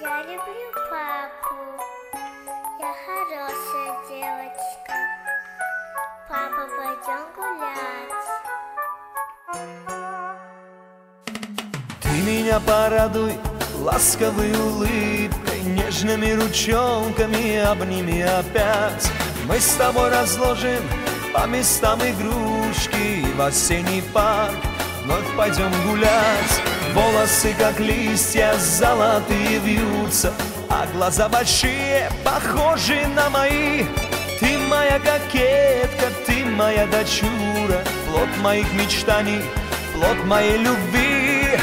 Я люблю папу. Я хорошая девочка. Папа, пойдем гулять. Ты меня порадуй ласковой улыбкой, нежными ручонками обними опять. Мы с тобой разложим по местам игрушки, и в осенний парк вновь пойдем гулять. Волосы, как листья, золотые вьются, а глаза большие, похожи на мои. Ты моя кокетка, ты моя дочура, плод моих мечтаний, плод моей любви.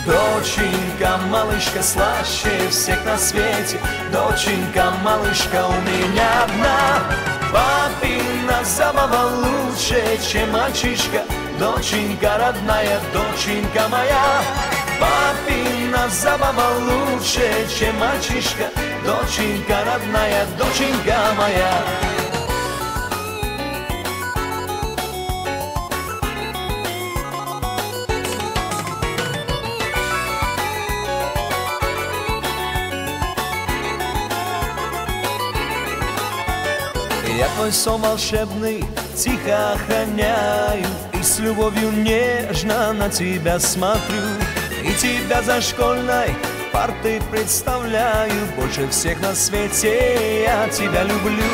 Доченька, малышка, слаще всех на свете. Доченька, малышка, у меня одна. Папина забава лучше, чем мальчишка. Доченька родная, доченька моя. Папина забава лучше, чем мальчишка. Доченька родная, доченька моя. Я твой сон волшебный тихо охраняю, и с любовью нежно на тебя смотрю. И тебя за школьной партой представляю, больше всех на свете я тебя люблю.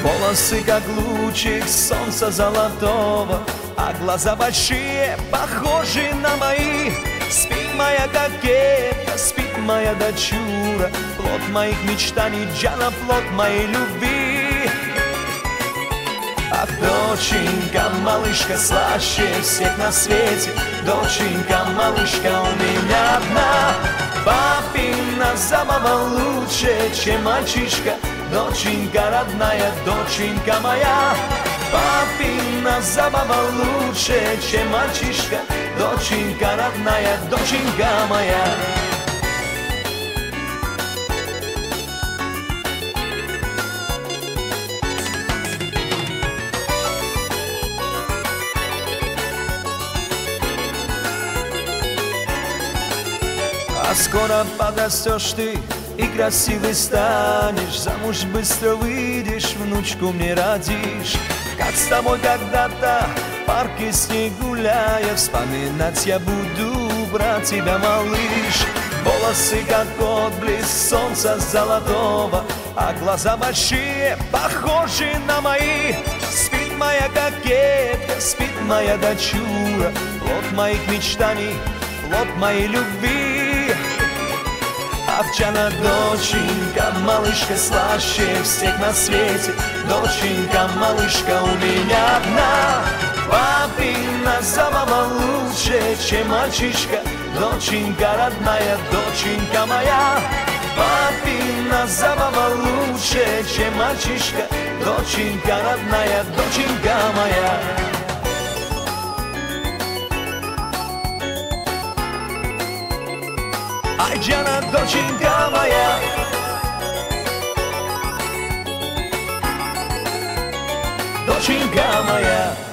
Волосы, как лучик солнца золотого, а глаза большие, похожи на мои. Спит моя кокетка, спит моя дочура, плод моих мечтаний, Джана, плод моей любви. Ах, доченька, малышка, слаще всех на свете. Доченька, малышка, у меня одна. Папина забава лучше, чем мальчишка. Доченька родная, доченька моя. Папина забава лучше, чем мальчишка. Доченька родная, доченька моя. А скоро подрастешь ты и красивый станешь, замуж быстро выйдешь, внучку мне родишь. Как с тобой когда-то в парке с ней гуляя, вспоминать я буду про тебя, малыш. Волосы, как отблеск солнца золотого, а глаза большие, похожи на мои. Спит моя кокетка, спит моя дочура, плод моих мечтаний, плод моей любви. Овчана, доченька, малышка, слаще всех на свете. Доченька, малышка, у меня одна. Папина забава лучше, чем мальчишка. Доченька родная, доченька моя. Папина забава лучше, чем мальчишка. Доченька родная, доченька моя. Ай, Джана, доченька моя. Доченька моя.